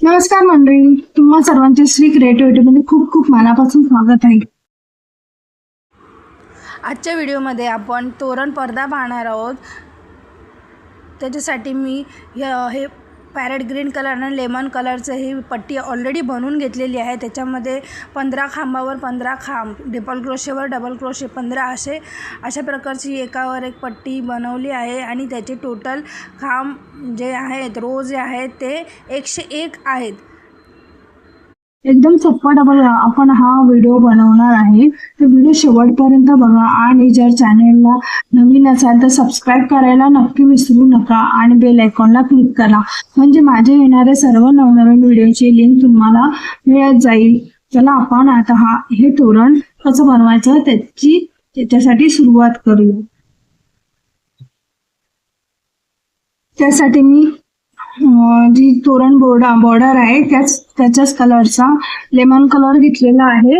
नमस्कार मंडळी, तुम्हा सर्वांचे श्री क्रिएटिव्हिटीमध्ये खूप खूप मनापासून स्वागत आहे. आजच्या व्हिडिओमध्ये आपण तोरण पडदा पाहणार आहोत. त्याच्यासाठी मी हे पॅरेट ग्रीन कलर आणि लेमन कलरचं ही पट्टी ऑलरेडी बनवून घेतलेली आहे. त्याच्यामध्ये 15 खांबावर 15 खांब, डबल क्रोशेवर डबल क्रोशे 15 अशा प्रकारची एकावर एक पट्टी बनवली आहे. आणि त्याचे टोटल खांब जे आहेत, रो जे आहेत ते 101 आहेत. एकदम सोपा आपण हा व्हिडिओ बनवणार आहे. तर व्हिडिओ शेवटपर्यंत बघा आणि जर चॅनेलला नवीन असाल तर सबस्क्राईब करायला नक्की विसरू नका आणि बेल आयकॉनला क्लिक करा, म्हणजे माझे येणारे सर्व नवनवीन व्हिडिओची लिंक तुम्हाला मिळत जाईल. चला आपण आता हे तोरण कसं बनवायचं त्याच्यासाठी सुरुवात करूया. त्यासाठी मी जी तोरण बॉर्डर आहे त्याच्याच कलरचा लेमन कलर घेतलेला आहे.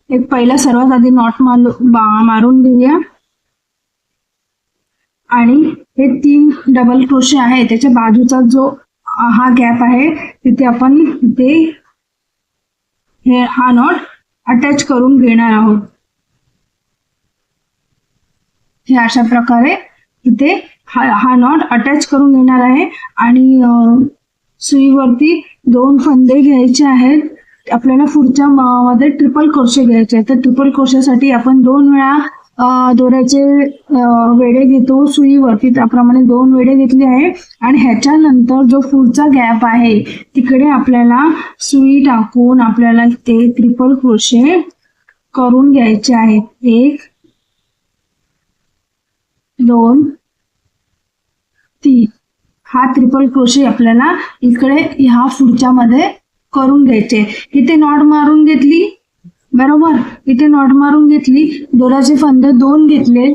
एक पहिला सर्वात आधी नॉट मारून घेऊया आणि हे 3 डबल क्रोशे आहे त्याच्या बाजूचा जो हा गॅप आहे तिथे आपण हा नॉट अटॅच करून घेणार आहोत. हे अशा प्रकारे इथे हा नॉट अटॅच करून घेणार आहे. आणि सुईवरती 2 फंदे घ्यायचे आहेत. आपल्याला पुढच्या मध्ये ट्रिपल क्रोशे घ्यायचे आहेत. तर ट्रिपल क्रोशेसाठी आपण 2 वेळा दोऱ्याचे वेढे घेतो सुईवरती, त्याप्रमाणे 2 वेढे घेतले आहे. आणि ह्याच्यानंतर जो पुढचा गॅप आहे तिकडे आपल्याला सुई टाकून आपल्याला ते ट्रिपल क्रोशे करून घ्यायचे आहेत. 1 2 3 हा ट्रिपल क्रोशे आपल्याला इकडे ह्या पुढच्या मध्ये करून घ्यायचे. इथे नॉट मारून घेतली, बरोबर, इथे नॉट मारून घेतली, दोऱ्याचे फंदे 2 घेतले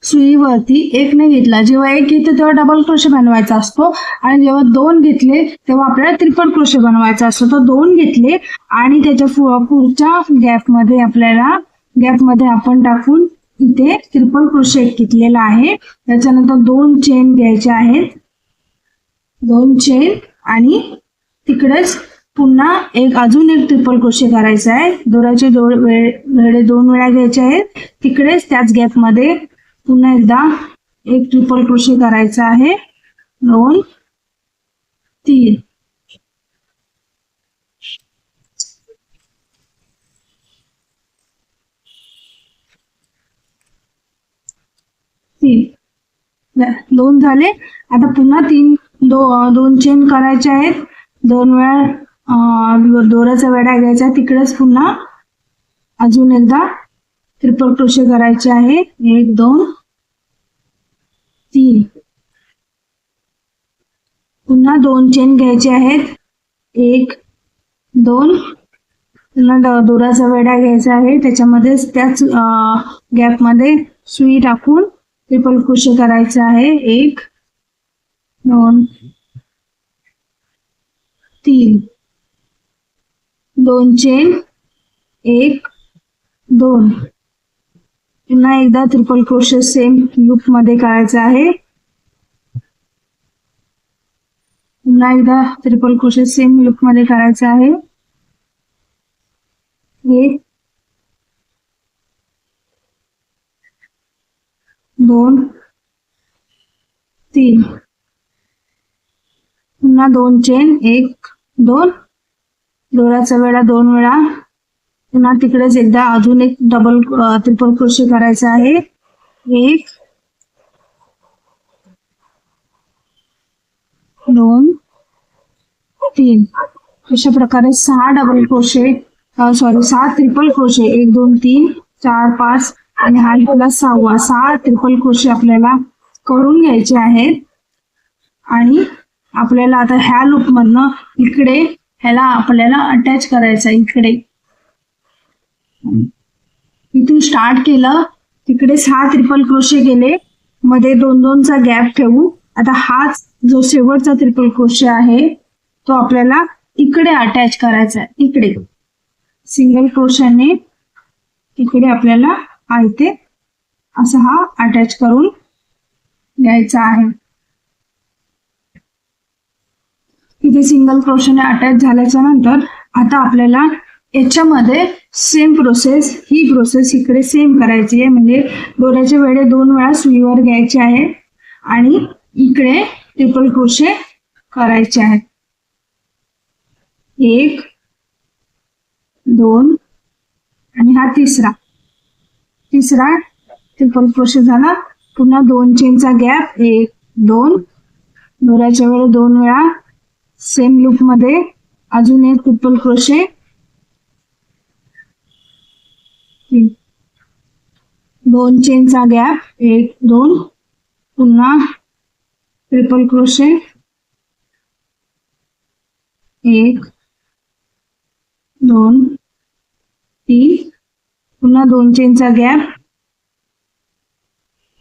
सुईवरती, 1 नाही घेतला. जेव्हा 1 घेते तेव्हा डबल क्रोशे बनवायचा असतो आणि जेव्हा 2 घेतले तेव्हा आपल्याला ट्रिपल क्रोशे बनवायचा असतो. तर 2 घेतले आणि त्याच्या पुढच्या गॅपमध्ये आपण टाकून इथे ट्रिपल क्रोशे घेतलेला आहे. त्याच्यानंतर 2 चेन घ्यायचे आहेत, 2 चेन, आणि तिकडेच पुन्हा अजून एक ट्रिपल क्रोशे करायचा आहे. दोऱ्याचे वेढे 2 वेळा घ्यायचे आहेत. तिकडेच त्याच गॅप मध्ये पुन्हा एकदा एक ट्रिपल क्रोशे करायचा आहे. 2 3 2 झाले. आता पुन्हा 2 चेन करायचे आहेत. 2 वेळा दोऱ्याचा वेढा घ्यायचा, तिकडेच पुन्हा अजून एकदा ट्रिपल क्रोशे करायचे आहे. 1 2 3 पुन्हा 2 चेन घ्यायचे आहेत. 1 2 पुन्हा दोऱ्याचा वेढा घ्यायचा आहे, त्याच्यामध्येच त्याच गॅप मध्ये सुई टाकून ट्रिपल क्रोशे करायचे आहे. 1 2 3 2 चेन, 1 2 पुन्हा एकदा ट्रिपल क्रोशे सेम लूप मध्ये करायचा आहे. पुन्हा एकदा ट्रिपल क्रोशे सेम लूप मध्ये करायचा आहे. 1 2 3 पुन्हा 2 चेन, 1 2 दोऱ्याचा वेढा 2 वेळा, पुन्हा तिकडेच एकदा अजून एक ट्रिपल क्रोशे करायचा आहे. 1 2 3 अशा प्रकारे 6 ट्रिपल क्रोशे, 1 2 3 4 5 आणि हा आपला 6 ट्रिपल क्रोशे आपल्याला करून घ्यायचे आहेत. आणि आपल्याला आता ह्या लूप मधनं इकडे ह्याला आपल्याला अटॅच करायचं. इकडे इथून स्टार्ट केलं, तिकडे 6 ट्रिपल क्रोशे केले, मध्ये 2-2चा गॅप ठेवू. आता हाच जो शेवटचा ट्रिपल क्रोशे आहे तो आपल्याला इकडे अटॅच करायचा आहे. इकडे सिंगल क्रोशाने इकडे आपल्याला इथे असा हा अटॅच करून घ्यायचा आहे. इथे सिंगल क्रोशेने अटॅच झाल्याच्या नंतर आता आपल्याला याच्यामध्ये सेम प्रोसेस, ही प्रोसेस इकडे सेम करायची आहे. म्हणजे दोऱ्याचे वेढे 2 वेळा सुईवर घ्यायचे आहे आणि इकडे ट्रिपल क्रोशे करायचे आहेत. 1 2 आणि हा तिसरा ट्रिपल क्रोशे झाला. पुन्हा 2 चेनचा गॅप, 1 2, दोऱ्याच्या वेळी 2 वेळा सेम लूप मध्ये अजून एक ट्रिपल क्रोशे, 2 चेनचा गॅप, 1 2, पुन्हा ट्रिपल क्रोशे, 1 2 3, पुन्हा 2 चेनचा गॅप,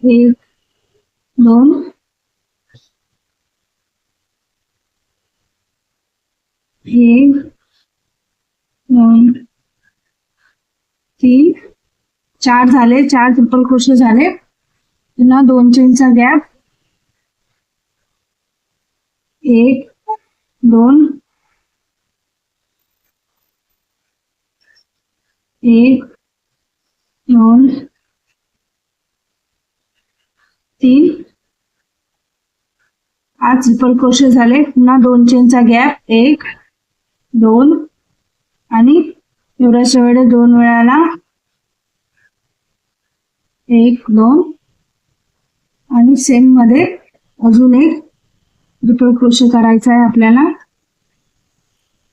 1 2 1 2 3, 4 झाले. 4 ट्रिपल क्रोशे झाले. पुन्हा 2 चेनचा गॅप, 1 2 1 2 3, 5 ट्रिपल क्रोशे झाले. पुन्हा 2 चेनचा गॅप, 1 2 आणि दोऱ्याच्या वेळी 2 वेळाला 1 2 आणि सेम मध्ये अजून एक ट्रिपल क्रोशे करायचा आहे आपल्याला.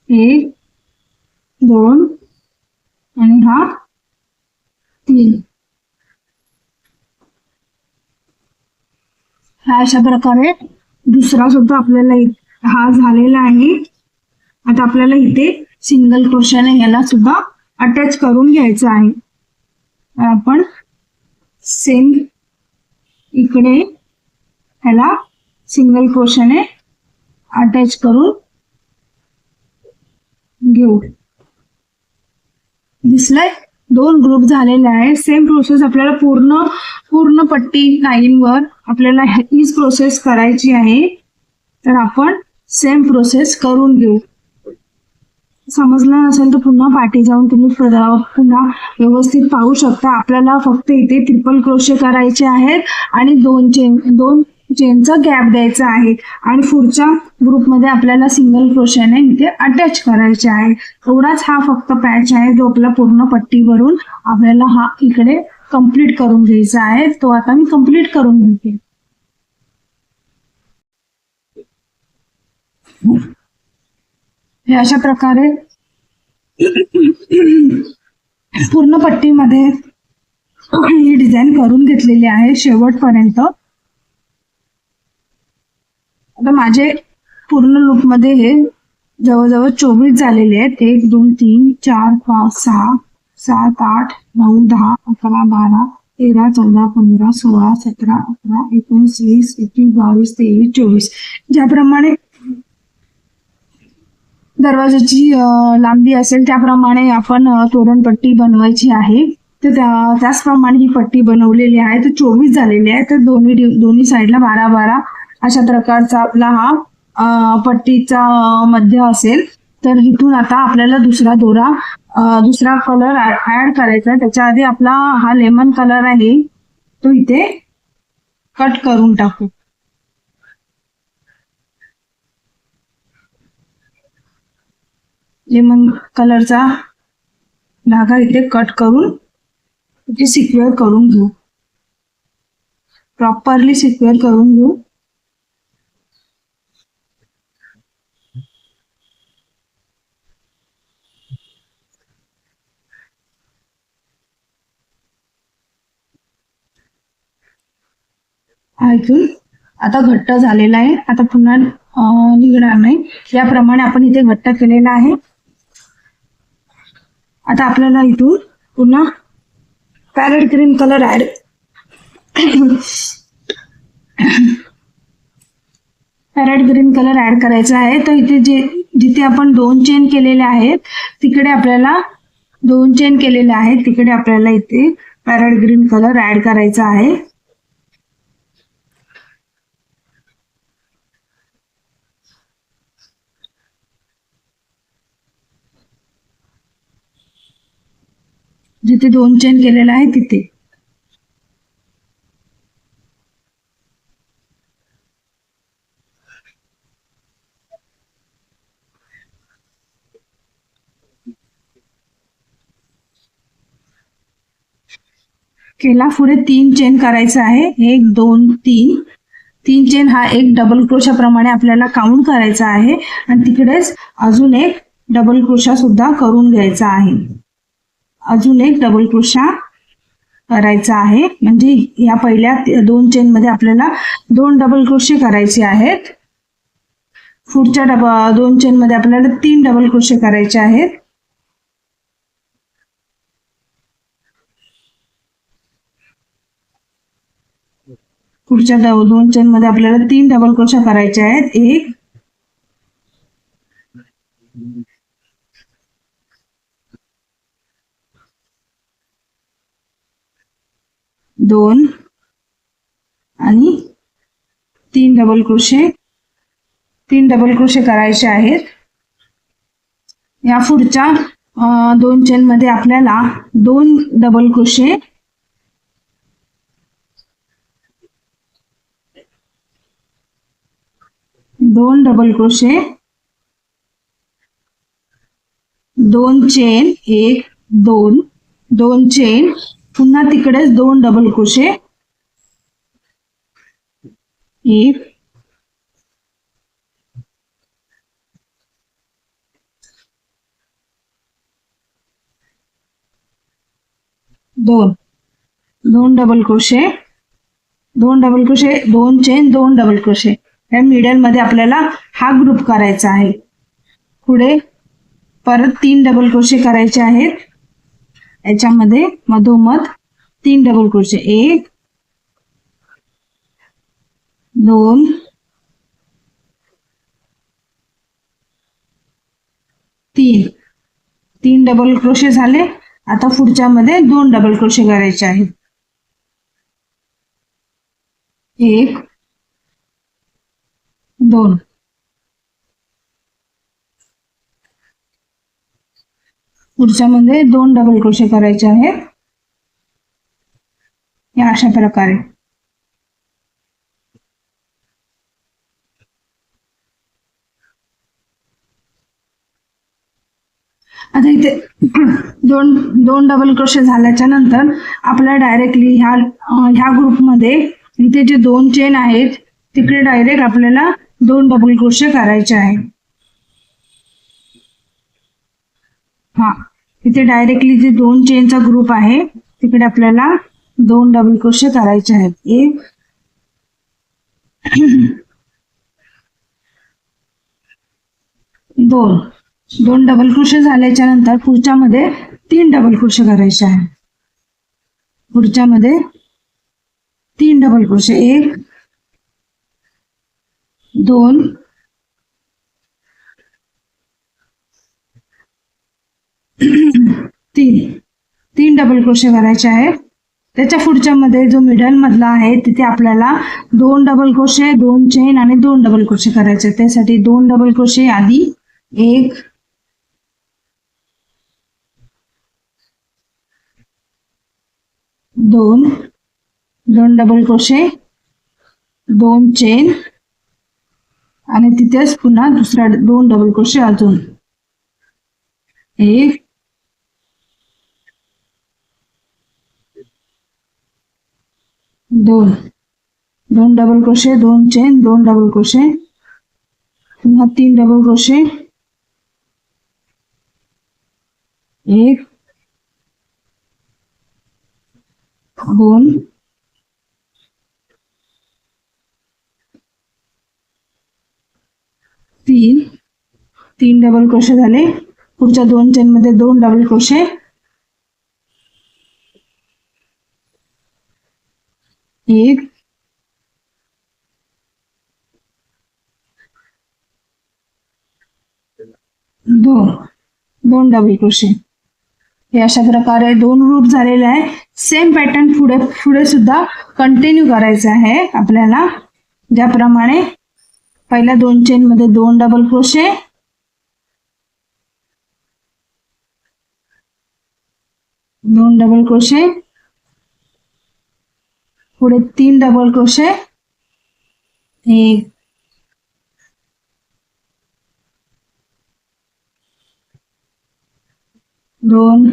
1 2 आणि हा 3. हा अशा प्रकारे दुसरा सुद्धा आपल्याला हा झालेला आहे. आता आपल्याला इथे सिंगल क्रोशाने याला सुद्धा अटॅच करून घ्यायचं आहे. आपण सेम इकडे ह्याला सिंगल क्रोशाने अटॅच करून घेऊ. दिसलंय? 2 ग्रुप झालेले आहे. सेम प्रोसेस आपल्याला पूर्ण पट्टी लाईनवर आपल्याला हीच प्रोसेस करायची आहे. तर आपण सेम प्रोसेस करून घेऊ. समजलं नसेल तर पुन्हा पाठी जाऊन तुम्ही पुन्हा व्यवस्थित पाहू शकता. आपल्याला फक्त इथे ट्रिपल क्रोशे करायचे आहेत आणि 2 चेनचा गॅप द्यायचा आहे आणि पुढच्या ग्रुपमध्ये आपल्याला सिंगल क्रोशाने इथे अटॅच करायचे आहे. एवढाच हा फक्त पॅच आहे जो आपला पूर्ण पट्टीवरून आपल्याला हा इकडे कंप्लीट करून घ्यायचा आहे. तो आता मी कंप्लीट करून घेते. हे अशा प्रकारे पूर्ण पट्टीमध्ये ही डिझाईन करून घेतलेली आहे शेवटपर्यंत. आता माझे पूर्ण लूक मध्ये हे जवळजवळ 24 झालेले आहेत. 1 2 3 4 5 6 7 8 9 10 11 12 13 14 15 16 17 18 19 20 21 22 23 24. ज्याप्रमाणे दरवाजाची लांबी असेल त्याप्रमाणे आपण तोरणपट्टी बनवायची आहे. तर त्याचप्रमाणे ही पट्टी बनवलेली आहे. तर 24 झालेली आहे. तर दोन्ही साईडला 12 12 अशा प्रकारचा आपला हा पट्टीचा मध्य असेल. तर इथून आता आपल्याला दुसरा कलर ऍड करायचा. त्याच्या आधी आपला हा लेमन कलर आहे तो इथे कट करून टाकू. लेमन कलरचा धागा इथे कट करून इथे सिक्युअर करून घेऊ. प्रॉपरली सिक्युअर करून घेऊ. इथून आता घट्ट झालेला आहे. आता पुन्हा निघणार नाही. याप्रमाणे आपण इथे घट्ट केलेला आहे. आता आपल्याला इथून पुन्हा पॅरेट ग्रीन कलर ऍड करायचा आहे. तर इथे जिथे आपण 2 चेन केलेले आहेत तिकडे आपल्याला 2 चेन केलेले आहेत तिकडे आपल्याला इथे पॅरेट ग्रीन कलर ऍड करायचा आहे. जिथे 2 चेन केलेला आहे तिथे. केला. पुढे 3 चेन करायचं आहे. 1 2 3. 3 चेन हा एक डबल क्रोशा प्रमाणे आपल्याला काउंट करायचा आहे आणि तिकडेच अजून एक डबल क्रोशा सुद्धा करून घ्यायचा आहे. अजून एक डबल क्रोशा करायचा आहे. म्हणजे या पहिल्या 2 चेन मध्ये आपल्याला 2 डबल क्रोशे करायचे आहेत. पुढच्या 2 चेन मध्ये आपल्याला 3 डबल क्रोशे करायचे आहेत. पुढच्या 2 चेन मध्ये आपल्याला 3 डबल क्रोशा करायचे आहेत. 1 2 आणि 3 डबल क्रोशे. 3 डबल क्रोशे करायचे आहेत. या पुढच्या 2 चेन मध्ये आपल्याला 2 double crochet, 2 double crochet, 2 chain, 1 2, 2 chain, पुन्हा तिकडेच 2 double crochet, 1 2, 2 double crochet, 2 double crochet, 2 chain, 2 double crochet. या मिडल मध्ये आपल्याला हा ग्रुप करायचा आहे. पुढे परत 3 डबल क्रोशे करायचे आहेत. याच्यामध्ये मधोमध 3 डबल क्रोशे, 1 2 3. 3 डबल क्रोशे झाले. आता पुढच्या मध्ये 2 डबल क्रोशे करायचे आहेत. 1 2. पुढच्या मध्ये 2 डबल क्रोशे करायचे आहेत. या अशा प्रकारे. आता इथे 2 डबल क्रोशे झाल्याच्या नंतर आपल्याला डायरेक्टली ह्या ग्रुपमध्ये इथे जे 2 चेन आहेत तिकडे डायरेक्ट आपल्याला 2 डबल क्रोशे करायचे आहे. इथे डायरेक्टली जे 2 चेनचा ग्रुप आहे तिकडे आपल्याला 2 डबल क्रोशे करायचे आहेत. 1 2 डबल क्रोशे झाल्याच्या नंतर पुढच्या मध्ये 3 डबल क्रोशे करायचे आहे. पुढच्या मध्ये 3 डबल क्रोशे, 1 2 3 डबल क्रोशे करायचे आहेत. त्याच्या पुढच्या मध्ये जो मिडल मधला आहे तिथे आपल्याला 2 डबल क्रोशे, 2 चेन आणि 2 डबल क्रोशे करायचे. त्यासाठी 2 डबल क्रोशे आधी, 1 2 2 डबल क्रोशे, 2 चेन आणि तिथेच पुन्हा दुसरा 2 डबल क्रोशे अजून, 1 2 2 double crochet, 2 chain, 2 double crochet, पुन्हा 3 डबल क्रोशे, 1 2 3 डबल क्रोशे झाले. पुढच्या 2 चेन मध्ये 2 डबल क्रोशे, 1 2 डबल क्रोशे. हे अशा प्रकारे 2 लूप झालेले आहे. सेम पॅटर्न पुढे पुढे सुद्धा कंटिन्यू करायचं आहे आपल्याला. ज्याप्रमाणे पहिल्या 2 चेन मध्ये 2 डबल क्रोशे, 2 डबल क्रोशे, पुढे 3 डबल क्रोशे, 1 2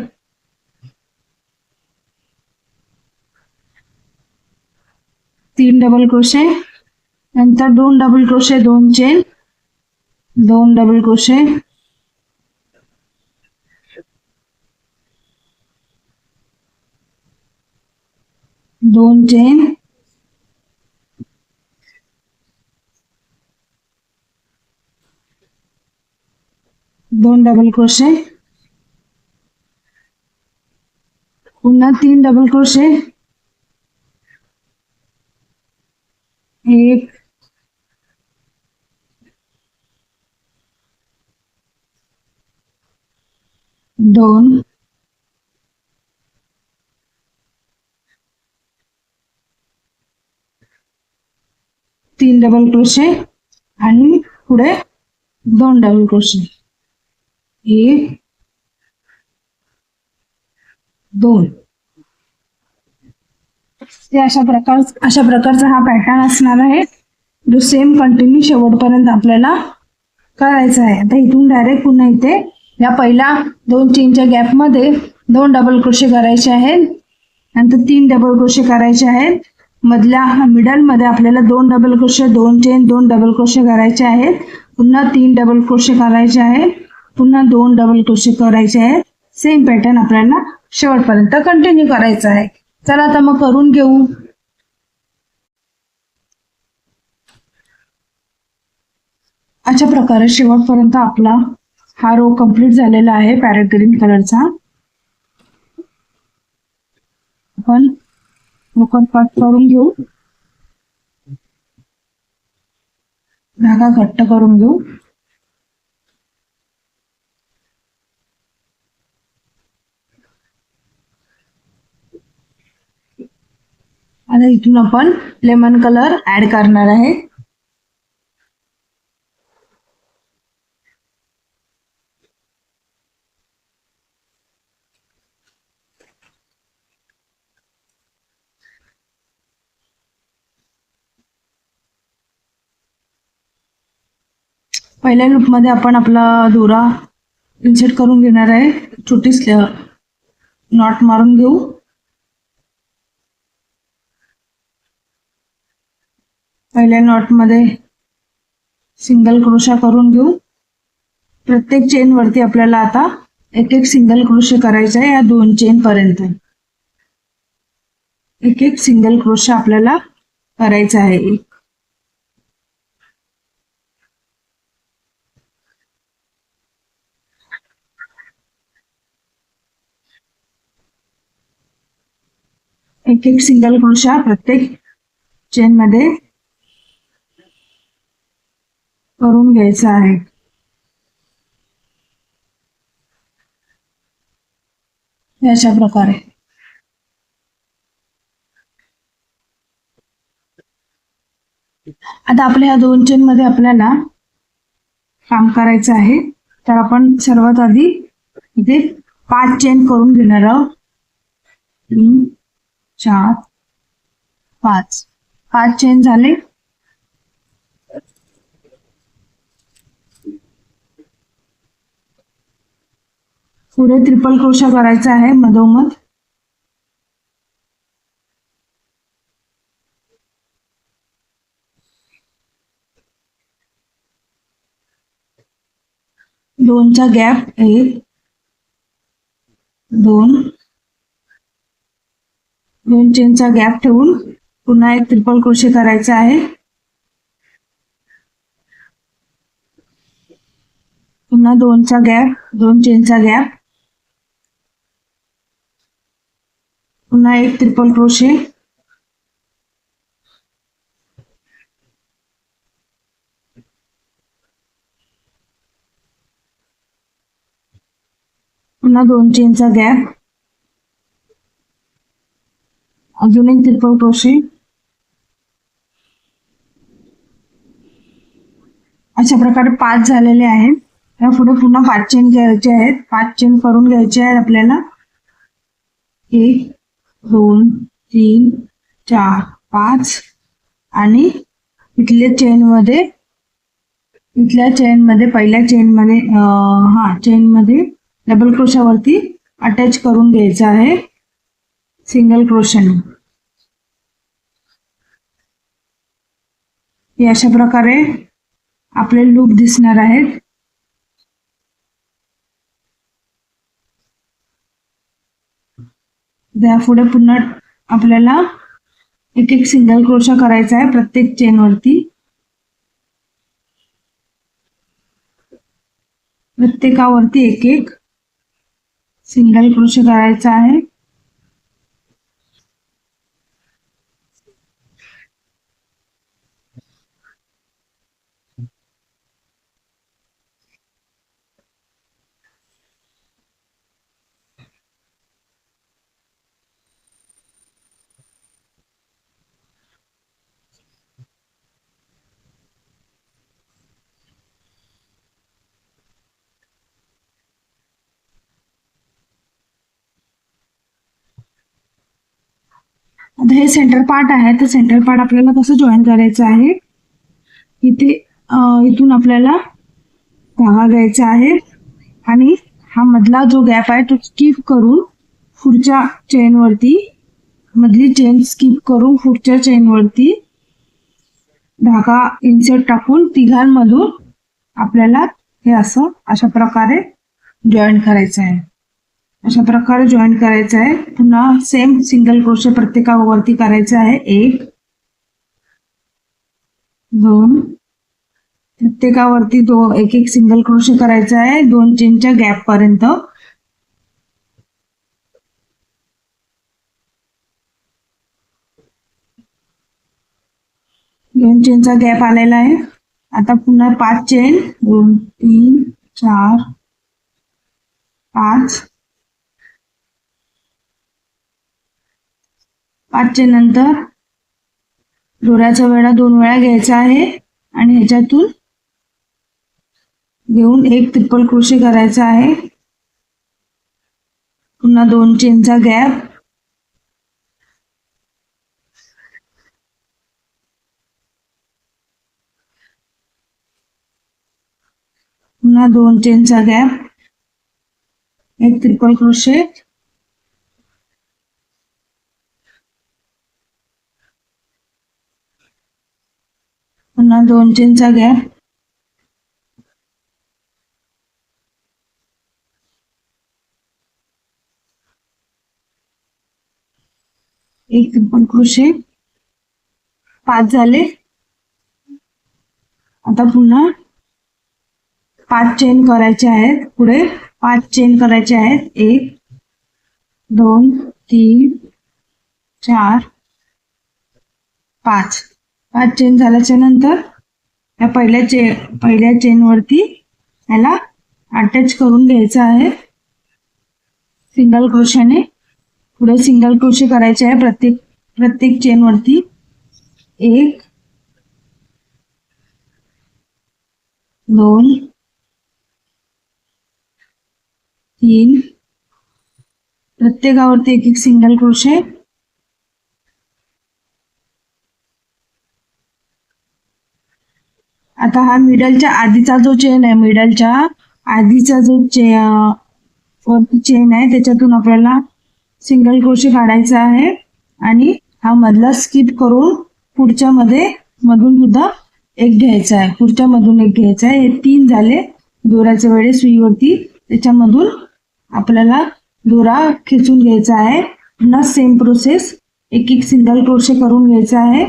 3 डबल क्रोशे, नंतर 2 double crochet, 2 chain, 2 double crochet, 2 chain, 2 double crochet, पुन्हा 3 डबल क्रोशे, 1 2 3 डबल क्रोशे आणि पुढे 2 डबल क्रोशे, 1 2. ते अशा प्रकारचा हा पॅटर्न असणार आहे, जो सेम कंटिन्यू शेवटपर्यंत आपल्याला करायचा आहे. आता इथून डायरेक्ट पुन्हा इथे या पहिल्या 2 चेनच्या गॅपमध्ये 2 डबल क्रोशे करायचे आहेत, नंतर 3 डबल क्रोशे करायचे आहेत. मधल्या मिडल मध्ये आपल्याला 2 double crochet, 2 chain, 2 double crochet करायचे आहेत. पुन्हा 3 डबल क्रोशे करायचे आहेत, पुन्हा 2 डबल क्रोशे करायचे आहेत. सेम पॅटर्न आपल्याला शेवटपर्यंत कंटिन्यू करायचा आहे. चला आता मग करून घेऊ. अशा प्रकारे शेवटपर्यंत आपला हा रो कंप्लीट झालेला आहे पॅरेट ग्रीन कलरचा. आपण लोकर कट करून घेऊ, धागा घट्ट करून घेऊ. आता इथून आपण लेमन कलर ऍड करणार आहे. पहिल्या लूप मध्ये आपण आपला दोरा इन्सर्ट करून घेणार आहे. छोटी नॉट मारून घेऊ. पहिल्या नॉट मध्ये सिंगल क्रोशा करून घेऊ. प्रत्येक चेन वरती आपल्याला आता एक एक सिंगल क्रोशे करायचा आहे. या 2 चेन पर्यंत एक एक सिंगल क्रोशा आपल्याला करायचा आहे. एक एक सिंगल क्रोशा प्रत्येक चेन मध्ये करून घ्यायचा आहे. अशा प्रकारे आता आपल्या ह्या 2 चेन मध्ये आपल्याला काम करायचं आहे. तर आपण सर्वात आधी इथे 5 चेन करून घेणार आहोत. 3 4 5 चेन झाले. पुढे ट्रिपल क्रोशा करायचा आहे मधोमध. दोनचा गॅप 1 2 2 चेनचा गॅप ठेवून पुन्हा एक ट्रिपल क्रोशे करायचा आहे. पुन्हा 2चा गॅप, 2 चेनचा गॅप, पुन्हा एक ट्रिपल क्रोशे, पुन्हा 2 चेनचा गॅप, अजून एक ट्रिपल क्रोशे. अशा प्रकारे 5 झालेले आहेत. या पुढे पुन्हा 5 चेन घ्यायचे आहेत. 5 चेन करून घ्यायचे आहेत आपल्याला. 1 2 3 4 5 आणि इथल्या चेनमध्ये पहिल्या चेनमध्ये डबल क्रोशावरती अटॅच करून घ्यायचं आहे सिंगल क्रोशाने. हे अशा प्रकारे आपले लूप दिसणार आहेत. त्यापुढे पुन्हा आपल्याला एक एक सिंगल क्रोशा करायचा आहे प्रत्येक चेनवरती. प्रत्येकावरती एक एक सिंगल क्रोशे करायचा आहे. आता हे सेंटर पार्ट आहे. तर सेंटर पार्ट आपल्याला कसं जॉईन करायचं आहे. इथून आपल्याला धागा घ्यायचा आहे आणि हा मधला जो गॅप आहे तो स्किप करून पुढच्या चेनवरती, मधली चेन स्किप करून पुढच्या चेनवरती धागा इन्सर्ट टाकून तिघांमधून आपल्याला हे अशा प्रकारे जॉईन करायचं आहे. अशा प्रकारे जॉईन करायचं आहे. पुन्हा सेम सिंगल क्रोशे प्रत्येकावरती करायचं आहे. 1 2 प्रत्येकावरती एक एक सिंगल क्रोशे करायचा आहे 2 चेनच्या गॅप पर्यंत. दोन चेनचा गॅप आलेला आहे. आता पुन्हा 5 चेन 2 3 4 5 5 चेन नंतर दोऱ्याचा वेढा 2 वेळा घ्यायचा आहे आणि ह्याच्यातून घेऊन एक ट्रिपल क्रोशे करायचा आहे. पुन्हा 2 चेनचा गॅप, पुन्हा 2 चेनचा गॅप, एक ट्रिपल क्रोशे, पुन्हा 2 चेनचा गॅप, एक ट्रिपल क्रोशे. 5 झाले. आता पुन्हा 5 चेन करायचे आहेत. पुढे 5 चेन करायचे आहेत. 1 2 3 4 5 5 चेन झाल्याच्या नंतर या पहिल्या चेनवरती याला अटॅच करून घ्यायचं आहे सिंगल क्रोशाने. पुढे सिंगल क्रोशे करायचे आहे प्रत्येक चेनवरती. 1 2 3 प्रत्येकावरती एक एक सिंगल क्रोशे. आता हा मिडलच्या आधीचा जो चेन आहे, मिडलच्या आधीचा जो चेन आहे त्याच्यातून आपल्याला सिंगल क्रोशे काढायचा आहे आणि हा मधला स्किप करून पुढच्या मधून सुद्धा एक घ्यायचा आहे. पुढच्या मधून एक घ्यायचा आहे. हे 3 झाले दोऱ्याच्या वेळे सुईवरती. त्याच्यामधून आपल्याला दोरा खेचून घ्यायचा आहे. पुन्हा सेम प्रोसेस एक एक सिंगल क्रोशे करून घ्यायचा आहे.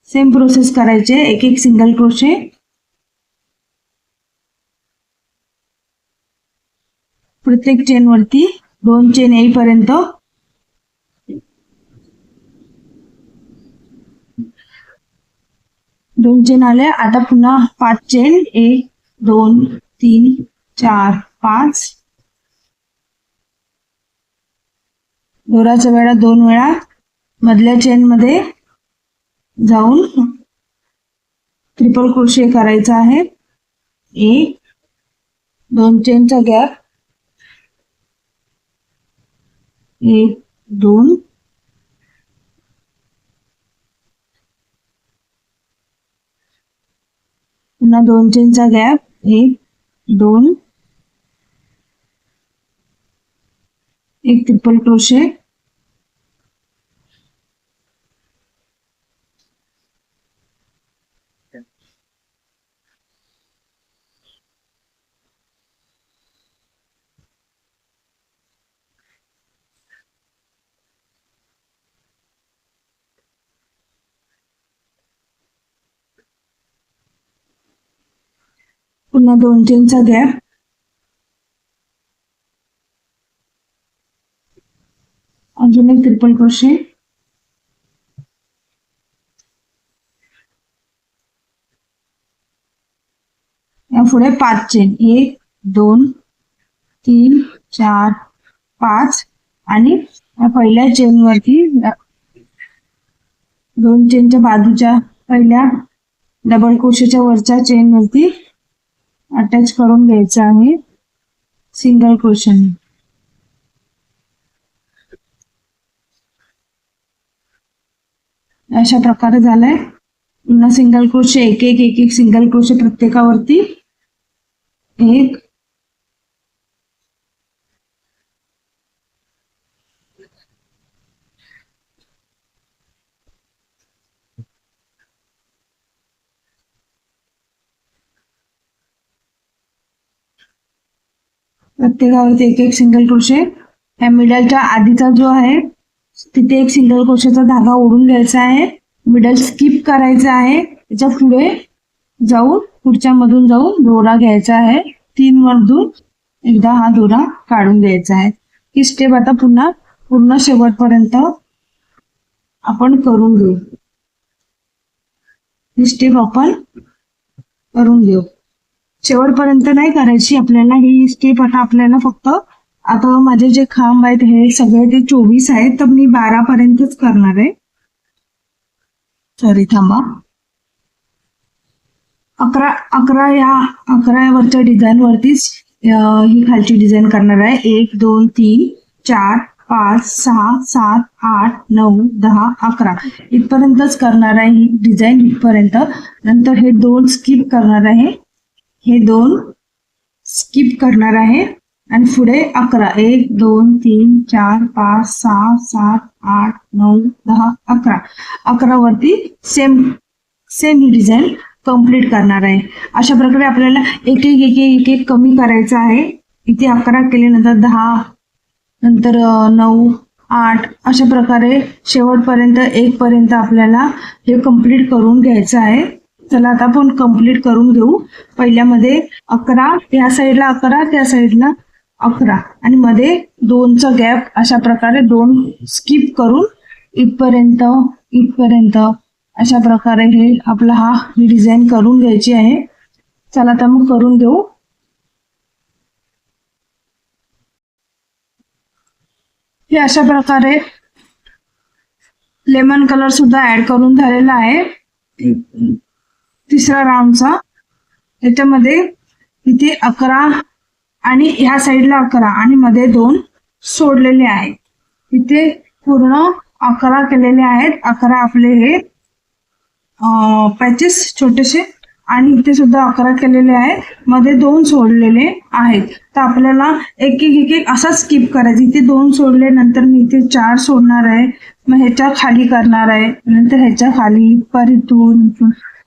सेम प्रोसेस करायचे एक एक सिंगल क्रोशे. प्रत्येक चेनवरती 2 चेन येईपर्यंत 2 चेन आले. आता पुन्हा 5 चेन 1 2 3 4 5 दोराच्या वेळा 2 वेळा मधल्या चेन मध्ये जाऊन ट्रिपल क्रोशे करायचा आहे. 1 2 चेनचा गॅप, 1 2 पुन्हा 2 चेनचा गॅप, 1 2 एक ट्रिपल क्रोशे, पुन्हा 2 चेनचा गॅप, अजून एक ट्रिपल क्रोशे, यापुढे 5 चेन, 1 2 3 4 5 आणि या पहिल्या चेन वरती 2 चेनच्या बाजूच्या पहिल्या डबल क्रोशेच्या वरच्या चेन वरती अटॅच करून घ्यायचं आहे सिंगल क्रोशेने. अशा प्रकारे झालाय. पुन्हा सिंगल क्रोशे एक एक सिंगल क्रोशे प्रत्येकावरती 1 प्रत्येकावरती एक सिंगल क्रोशे. या मिडलच्या आधीचा जो आहे तिथे एक सिंगल क्रोशेचा धागा ओढून घ्यायचा आहे, मिडल स्किप करायचा आहे, त्याच्या पुढे जाऊन पुढच्या मधून जाऊन दोरा घ्यायचा आहे, 3 मधून एकदा हा दोरा काढून द्यायचा आहे. ही स्टेप आता पुन्हा पूर्ण शेवटपर्यंत आपण करून घेऊ. ही स्टेप आपण करून घेऊ. शेवटपर्यंत नाही करायची आपल्याला ही स्टेप. आता आपल्याला फक्त आता माझे जे खांब आहेत हे सगळे ते 24 आहेत, तर मी 12 पर्यंतच करणार आहे. सॉरी थांबा. 11 वरच्या डिझाईन वरतीच ही खालची डिझाईन करणार आहे. 1 2 3 4 5 6 7 8 9 10 11 इथपर्यंतच करणार आहे ही डिझाईन इथपर्यंत. नंतर हे 2 स्किप करणार आहे, हे 2 स्किप करणार आहे आणि पुढे 11 1 2 3 4 5 6 7 8 9 10 11 11 वरती सेम ही डिझाईन कंप्लीट करणार आहे. अशा प्रकारे आपल्याला एक एक कमी करायचं आहे. इथे 11 केले, नंतर 10, नंतर 9 8 अशा प्रकारे शेवटपर्यंत 1 पर्यंत आपल्याला हे कंप्लीट करून घ्यायचं आहे. चला आता आपण कंप्लीट करून घेऊ. पहिल्यामध्ये 11, या साईडला 11, त्या साईडला 11 आणि मध्ये 2चा गॅप अशा प्रकारे 2 स्किप करून इथपर्यंत अशा प्रकारे हे आपला ही डिझाईन करून घ्यायची आहे. चला आता मग करून घेऊ. हे अशा प्रकारे लेमन कलर सुद्धा ऍड करून झालेला आहे. तिसरा राऊंडचा याच्यामध्ये इथे 11 आणि ह्या साईडला 11 आणि मध्ये 2 सोडलेले आहेत. इथे पूर्ण 11 केलेले आहेत. 11 आपले हे पॅचेस छोटेसे आणि इथे सुद्धा 11 केलेले आहेत, मध्ये 2 सोडलेले आहेत. तर आपल्याला एक असा स्किप करायचं. इथे 2 सोडले, नंतर मी इथे 4 सोडणार आहे, मग ह्याच्या खाली करणार आहे, नंतर ह्याच्या खाली इथून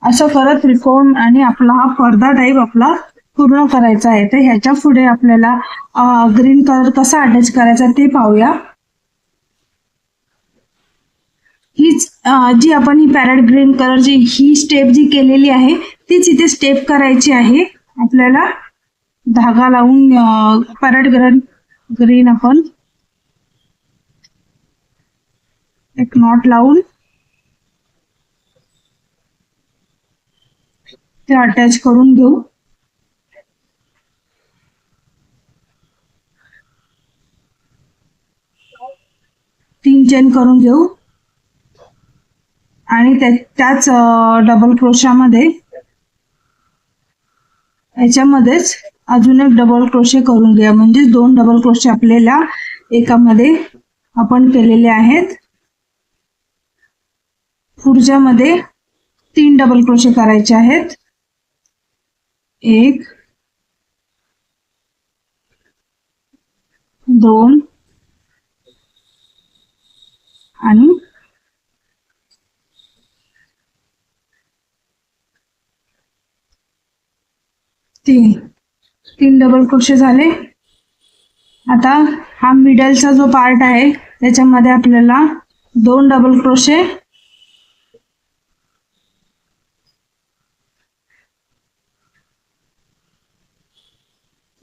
असं करत त्रिकोण आणि आपला हा पडदा टाईप आपला पूर्ण करायचा आहे. तर ह्याच्या पुढे आपल्याला ग्रीन कलर कसा अटॅच करायचा ते पाहूया. हीच जी आपण ही पॅरेट ग्रीन कलरची ही स्टेप जी केलेली आहे तीच इथे स्टेप करायची आहे आपल्याला. धागा लावून पॅरेट ग्रीन आपण एक नॉट लावून ते अटॅच करून घेऊ. चेन करून घेऊ आणि त्याच डबल क्रोशामध्ये याच्यामध्येच अजून एक डबल क्रोशे करून घ्या, म्हणजे 2 डबल क्रोशे आपल्याला एकामध्ये आपण केलेले आहेत. पुढच्यामध्ये 3 डबल क्रोशे करायचे आहेत. 1 2 आणि 3 डबल क्रोशे झाले. आता हा मिडलचा जो पार्ट आहे त्याच्यामध्ये आपल्याला 2 डबल क्रोशे,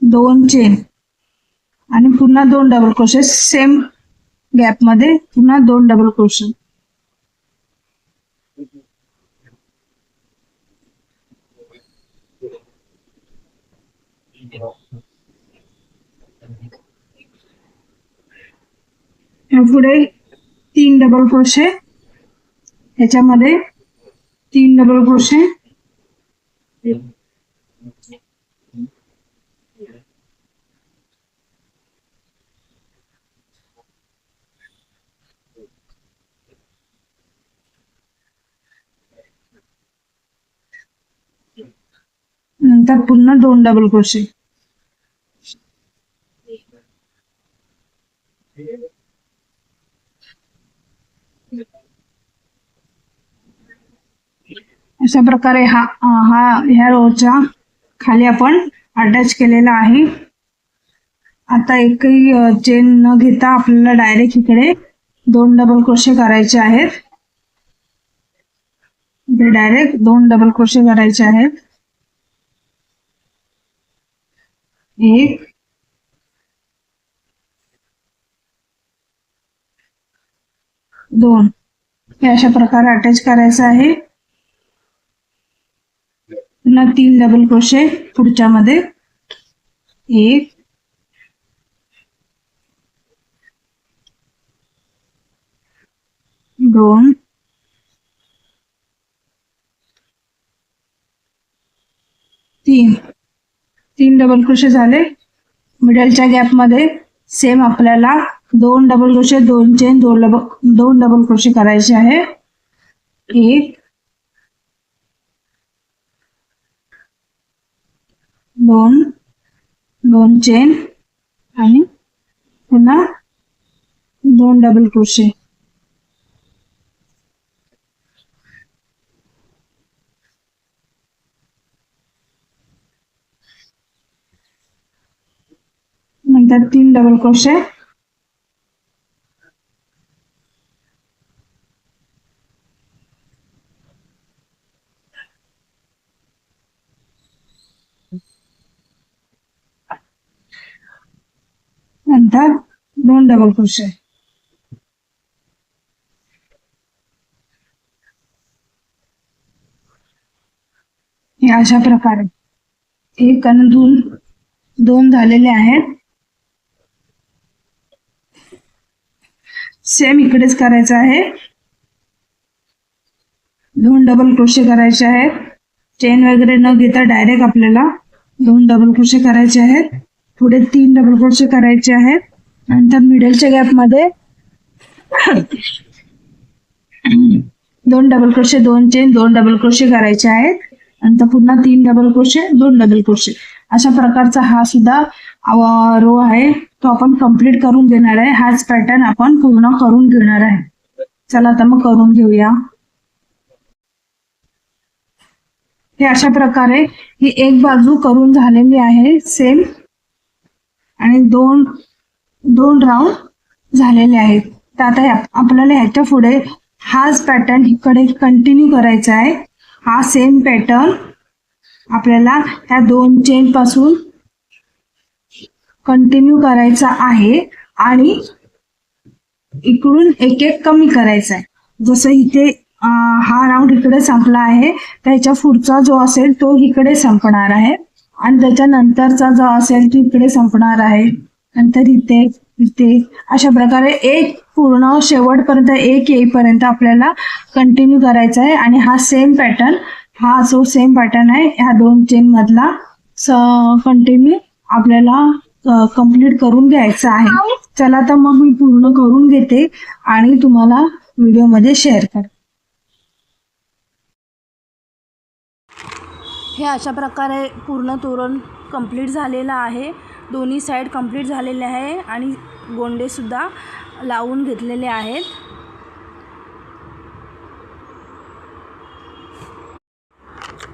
2 चेन आणि पुन्हा 2 डबल क्रोशे, सेम गॅप मध्ये पुन्हा 2 डबल क्रोशे. पुढे 3 डबल क्रोशे, ह्याच्यामध्ये 3 डबल क्रोशे, नंतर पुन्हा 2 डबल क्रोशे. अशा प्रकारे ह्या रोच्या खाली आपण अटॅच केलेला आहे. आता एकही चेन न घेता आपल्याला डायरेक्ट इकडे 2 डबल क्रोशे करायचे आहेत. इथे डायरेक्ट 2 डबल क्रोशे करायचे आहेत. 1 2 हे अशा प्रकारे अटॅच करायचं आहे. पुन्हा 3 डबल क्रोशे पुढच्या मध्ये, 1 2 3 डबल क्रोशे झाले. मिडलच्या गॅप मध्ये सेम आपल्याला 2 double crochet, 2 chain, 2 double crochet करायचे आहे. 1 2 चेन आणि पुन्हा 2 डबल क्रोशे. नंतर 3 डबल क्रोशे, नंतर 2 डबल क्रोशे. हे अशा प्रकारे 1 आणि 2 झालेले आहेत. सेम इकडेच करायचं आहे. 2 डबल क्रोशे करायचे आहेत. चेन वगैरे न घेता डायरेक्ट आपल्याला 2 डबल क्रोशे करायचे आहेत. पुढे 3 डबल क्रोशे करायचे आहेत. नंतर मिडलच्या गॅप मध्ये 2 double crochet, 2 chain, 2 double crochet करायचे आहेत. नंतर पुन्हा 3 डबल क्रोशे, 2 डबल क्रोशे. अशा प्रकारचा हा सुद्धा रो आहे, तो आपण कंप्लीट करून घेणार आहे. हाच पॅटर्न आपण पूर्ण करून घेणार आहे. चला आता मग करून घेऊया. हे अशा प्रकारे ही एक बाजू करून झालेली आहे सेम, आणि 2 राऊंड झालेले आहेत. तर आता आपल्याला ह्याच्या पुढे हाच पॅटर्न इकडे कंटिन्यू करायचा आहे. हा सेम पॅटर्न आपल्याला ह्या 2 चेन पासून कंटिन्यू करायचा आहे आणि इकडून एक एक कमी करायचा आहे. जसं इथे हा राऊंड इकडे संपला आहे, त्याच्या पुढचा जो असेल तो इकडे संपणार आहे आणि त्याच्यानंतरचा जो असेल तो इकडे संपणार आहे. नंतर इथे अशा प्रकारे एक पूर्ण शेवटपर्यंत एक येईपर्यंत आपल्याला कंटिन्यू करायचा आहे. आणि हा सेम पॅटर्न, हा जो सेम पॅटर्न आहे ह्या 2 चेन मधला कंटिन्यू आपल्याला कंप्लीट करून घ्यायचा आहे. चला तर मग मी पूर्ण करून घेते आणि तुम्हाला व्हिडिओमध्ये शेअर करते. हे अशा प्रकारे पूर्ण तोरण कंप्लीट झालेलं आहे. दोन्ही साईड कंप्लीट झालेले आहे आणि गोंडेसुद्धा लावून घेतलेले आहेत.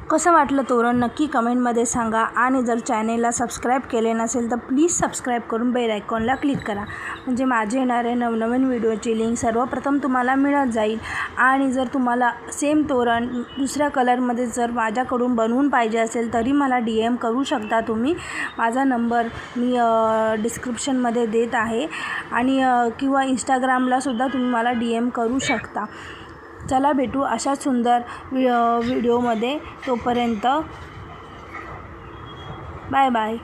कसं वाटलं तोरण नक्की कमेंटमध्ये सांगा. आणि जर चॅनेलला सबस्क्राईब केले नसेल तर प्लीज सबस्क्राईब करून बेल आयकॉनला क्लिक करा, म्हणजे माझे येणारे नवनवीन व्हिडिओची लिंक सर्वप्रथम तुम्हाला मिळत जाईल. आणि जर तुम्हाला सेम तोरण दुसऱ्या कलरमध्ये जर माझ्याकडून बनवून पाहिजे असेल तरी मला DM करू शकता तुम्ही. माझा नंबर मी डिस्क्रिप्शनमध्ये देत आहे. आणि किंवा इंस्टाग्रामलासुद्धा तुम्ही मला DM करू शकता. चला भेटू अशा सुंदर व्हिडिओमध्ये. तोपर्यंत बाय बाय.